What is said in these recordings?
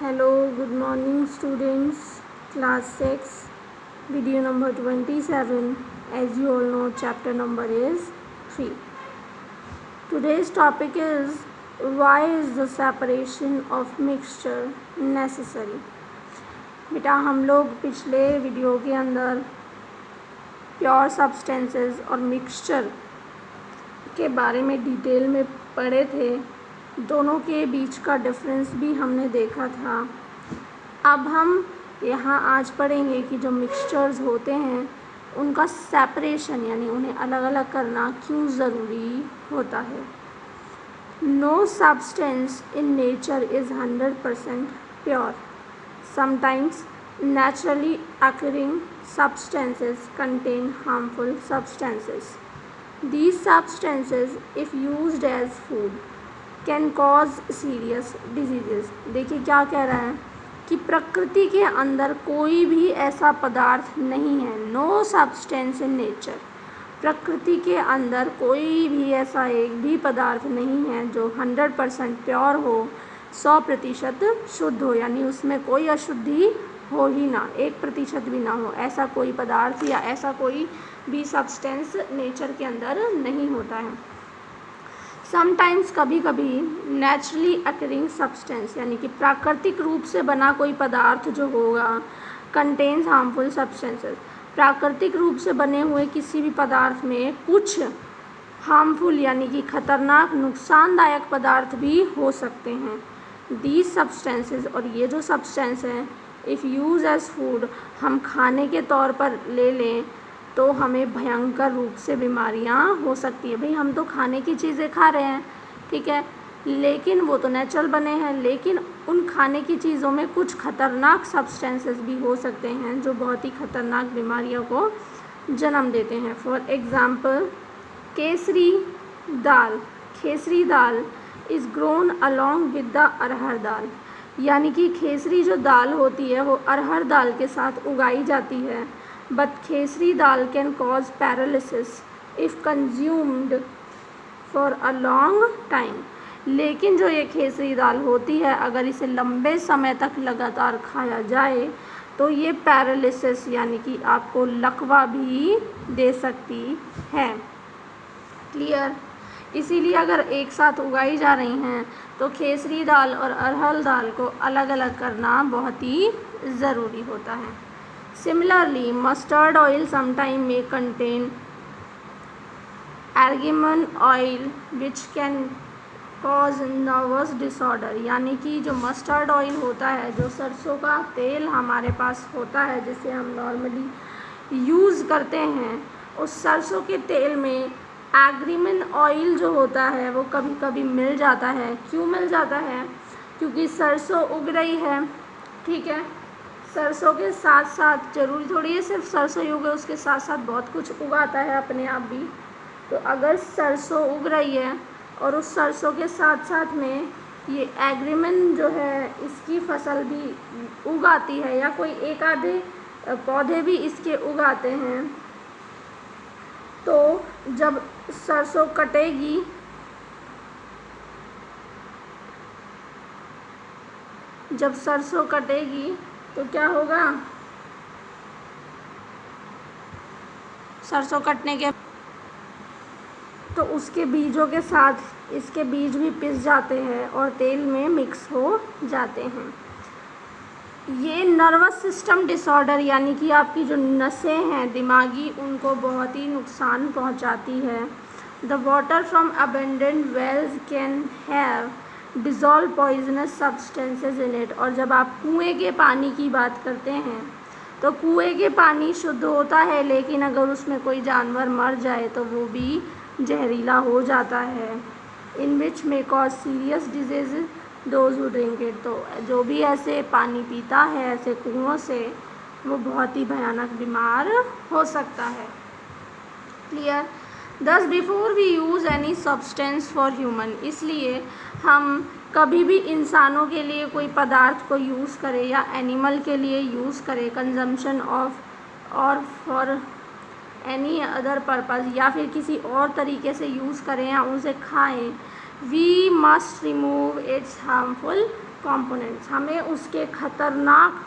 Hello, good morning students, class 6, video number 27. As you all know, chapter number is 3. Today's topic is why is the separation of mixture necessary. बेटा हम लोग पिछले video के अंदर pure substances और mixture के बारे में डिटेल में पढ़े थे। दोनों के बीच का डिफरेंस भी हमने देखा था। अब हम यहाँ आज पढ़ेंगे कि जो मिक्सचर्स होते हैं उनका सेपरेशन यानी उन्हें अलग अलग करना क्यों ज़रूरी होता है। No substance in nature is 100% pure. Sometimes naturally occurring substances contain harmful substances. These substances, if used as food, can cause serious diseases. देखिए क्या कह रहा है कि प्रकृति के अंदर कोई भी ऐसा पदार्थ नहीं है। नो सब्सटेंस इन नेचर, प्रकृति के अंदर कोई भी ऐसा एक भी पदार्थ नहीं है जो 100% प्योर हो, 100% शुद्ध हो, यानी उसमें कोई अशुद्धि हो ही ना, 1% भी ना हो। ऐसा कोई पदार्थ या ऐसा कोई भी सब्सटेंस नेचर के अंदर नहीं होता है। समटाइम्स कभी कभी नेचुरली अकरिंग सब्सटेंस यानी कि प्राकृतिक रूप से बना कोई पदार्थ जो होगा कंटेन्स हार्मफुल सब्सटेंसेस। प्राकृतिक रूप से बने हुए किसी भी पदार्थ में कुछ हार्मफुल यानी कि खतरनाक नुकसानदायक पदार्थ भी हो सकते हैं। दीज सब्सटेंसेस, और ये जो सब्सटेंस हैं, इफ़ यूज़ एज फूड, हम खाने के तौर पर ले लें तो हमें भयंकर रूप से बीमारियां हो सकती है। भाई हम तो खाने की चीज़ें खा रहे हैं, ठीक है, लेकिन वो तो नेचुरल बने हैं, लेकिन उन खाने की चीज़ों में कुछ खतरनाक सब्सटेंसेस भी हो सकते हैं जो बहुत ही खतरनाक बीमारियों को जन्म देते हैं। For example kesari dal. Khesari dal is grown along with the arhar dal, यानी कि खेसरी जो दाल होती है वो अरहर दाल के साथ उगाई जाती है। But Khesari dal can cause paralysis if consumed for a long time. लेकिन जो ये खेसरी दाल होती है, अगर इसे लंबे समय तक लगातार खाया जाए तो ये पैरालिसिस यानी कि आपको लकवा भी दे सकती है। क्लियर? इसीलिए अगर एक साथ उगाई जा रही हैं तो खेसरी दाल और अरहर दाल को अलग अलग करना बहुत ही ज़रूरी होता है। Similarly, mustard oil sometimes may contain argemone oil which can cause nervous disorder, यानी कि जो मस्टर्ड ऑयल होता है, जो सरसों का तेल हमारे पास होता है जिसे हम नॉर्मली यूज़ करते हैं, उस सरसों के तेल में एग्रीमेन ऑयल जो होता है वो कभी कभी मिल जाता है। क्यों मिल जाता है? क्योंकि सरसों उग रही है, ठीक है, सरसों के साथ साथ ज़रूरी थोड़ी है सिर्फ सरसों ही उगे, उसके साथ साथ बहुत कुछ उगाता है अपने आप भी। तो अगर सरसों उग रही है और उस सरसों के साथ साथ में ये एग्रीमेन जो है इसकी फसल भी उगाती है या कोई एक आधे पौधे भी इसके उगाते हैं, तो जब सरसों कटेगी तो क्या होगा? सरसों कटने के तो उसके बीजों के साथ इसके बीज भी पिस जाते हैं और तेल में मिक्स हो जाते हैं। ये नर्वस सिस्टम डिसऑर्डर यानी कि आपकी जो नसें हैं दिमागी, उनको बहुत ही नुकसान पहुंचाती है। The water from abundant wells can have dissolve poisonous substances in it. और जब आप कुएं के पानी की बात करते हैं तो कुएं के पानी शुद्ध होता है, लेकिन अगर उसमें कोई जानवर मर जाए तो वो भी जहरीला हो जाता है। In which may cause serious disease those who drink it. तो जो भी ऐसे पानी पीता है ऐसे कुओं से, वो बहुत ही भयानक बीमार हो सकता है। Clear? Thus before we use any substance for human, इसलिए हम कभी भी इंसानों के लिए कोई पदार्थ को यूज़ करें या एनिमल के लिए यूज़ करें कंजम्पशन ऑफ और फॉर एनी अदर पर्पज़, या फिर किसी और तरीके से यूज़ करें या उसे खाएं, we must remove its harmful components, हमें उसके खतरनाक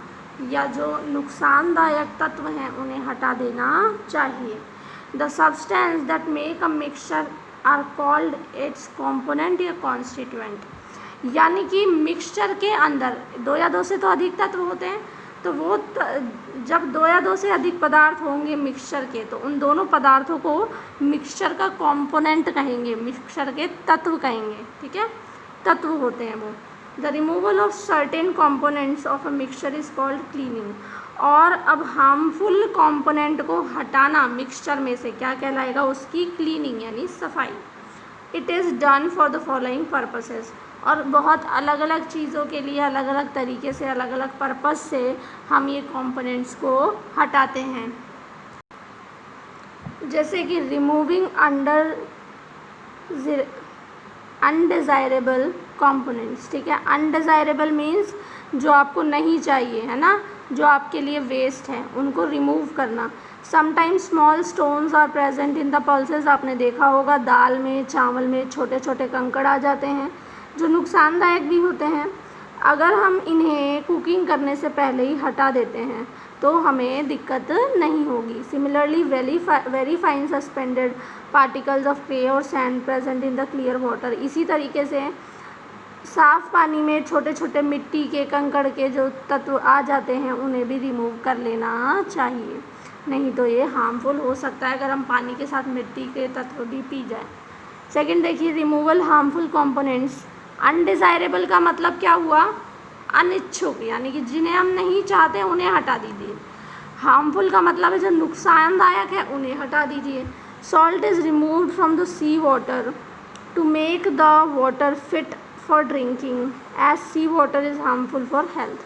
या जो नुकसानदायक तत्व हैं उन्हें हटा देना चाहिए। The substance that make a mixture are called its component या कॉन्स्टिट्यूएंट। यानी कि मिक्सचर के अंदर 2 या 2 से तो अधिक तत्व होते हैं, तो वो जब 2 या 2 से अधिक पदार्थ होंगे मिक्सचर के, तो उन दोनों पदार्थों को मिक्सचर का कंपोनेंट कहेंगे, मिक्सचर के तत्व कहेंगे। ठीक है, तत्व होते हैं वो। The removal of certain components of a mixture is called cleaning. और अब हार्मफुल कंपोनेंट को हटाना मिक्सचर में से क्या कहलाएगा? उसकी क्लीनिंग यानी सफाई। It is done for the following purposes. और बहुत अलग अलग चीज़ों के लिए अलग अलग तरीके से अलग अलग पर्पस से हम ये कंपोनेंट्स को हटाते हैं। जैसे कि रिमूविंग अनडिज़ायरेबल कंपोनेंट्स। ठीक है, अनडिज़ायरेबल मीन्स जो आपको नहीं चाहिए, है ना, जो आपके लिए वेस्ट है, उनको रिमूव करना। Sometimes small stones are present in the pulses. आपने देखा होगा दाल में, चावल में छोटे छोटे कंकड़ आ जाते हैं जो नुकसानदायक भी होते हैं। अगर हम इन्हें कुकिंग करने से पहले ही हटा देते हैं तो हमें दिक्कत नहीं होगी। Similarly very fine suspended particles of clay और sand present in the clear water. इसी तरीके से साफ़ पानी में छोटे छोटे मिट्टी के कंकड़ के जो तत्व आ जाते हैं उन्हें भी रिमूव कर लेना चाहिए, नहीं तो ये हार्मफुल हो सकता है अगर हम पानी के साथ मिट्टी के तत्व भी पी जाए। सेकंड देखिए, रिमूवल हार्मफुल कंपोनेंट्स। अनडिज़ायरेबल का मतलब क्या हुआ? अनिच्छुक, यानी कि जिन्हें हम नहीं चाहते उन्हें हटा दीजिए। हार्मफुल का मतलब है जो नुकसानदायक है उन्हें हटा दीजिए। Salt is removed from the sea water to make the water fit for drinking as sea water is harmful for health.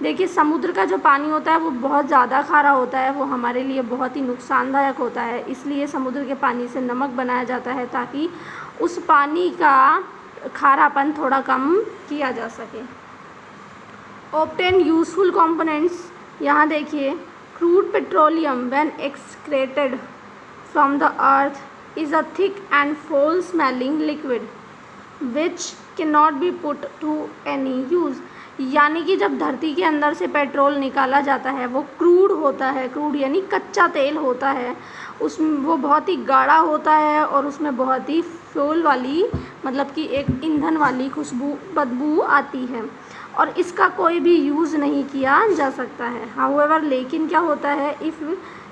देखिए, समुद्र का जो पानी होता है वो बहुत ज़्यादा खारा होता है, वो हमारे लिए बहुत ही नुकसानदायक होता है। इसलिए समुद्र के पानी से नमक बनाया जाता है ताकि उस पानी का खारापन थोड़ा कम किया जा सके। Obtain useful components. यहाँ देखिए, crude petroleum when extracted from the earth is a thick and foul smelling liquid which can not be put to any use. यानी कि जब धरती के अंदर से पेट्रोल निकाला जाता है वो क्रूड होता है। क्रूड यानी कच्चा तेल होता है, उसमें वो बहुत ही गाढ़ा होता है और उसमें बहुत ही फ्यूल वाली, मतलब कि एक ईंधन वाली बदबू आती है और इसका कोई भी यूज़ नहीं किया जा सकता है। हाउएवर, लेकिन क्या होता है, if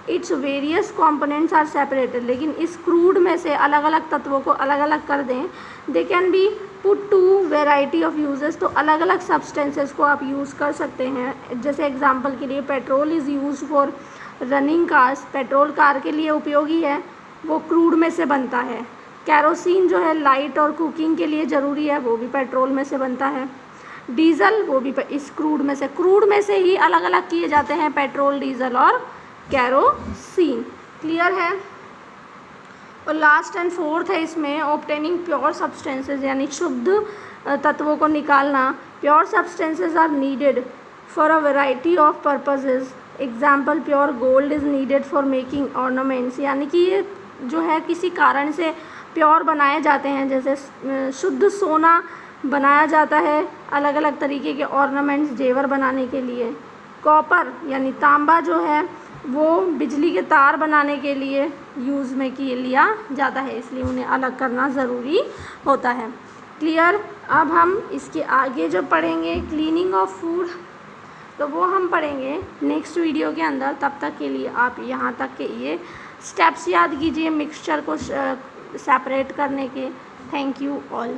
its various components are separated, लेकिन इस क्रूड में से अलग अलग तत्वों को अलग अलग कर दें, they can be put to variety of uses. तो अलग अलग सब्सटेंसेस को आप यूज़ कर सकते हैं। जैसे एग्जांपल के लिए petrol is use for running cars. Petrol car के लिए उपयोगी है, वो क्रूड में से बनता है। कैरोसिन जो है लाइट और कुकिंग के लिए ज़रूरी है, वो भी पेट्रोल में से बनता है। डीजल, वो भी इस क्रूड में से ही अलग अलग किए जाते हैं, पेट्रोल, डीजल और कैरोसिन। क्लियर है? और लास्ट एंड फोर्थ है इसमें ऑब्टेनिंग प्योर सब्सटेंसेस, यानी शुद्ध तत्वों को निकालना। Pure substances are needed for a variety of purposes. Example, pure gold is needed for making ornaments. यानी कि ये जो है किसी कारण से प्योर बनाए जाते हैं, जैसे शुद्ध सोना बनाया जाता है अलग अलग तरीके के ऑर्नामेंट्स, जेवर बनाने के लिए। कॉपर यानी तांबा जो है वो बिजली के तार बनाने के लिए यूज़ में लिया जाता है, इसलिए उन्हें अलग करना ज़रूरी होता है। क्लियर? अब हम इसके आगे जो पढ़ेंगे क्लीनिंग ऑफ फूड, तो वो हम पढ़ेंगे नेक्स्ट वीडियो के अंदर। तब तक के लिए आप यहाँ तक के ये स्टेप्स याद कीजिए मिक्सचर को सेपरेट करने के। Thank you all.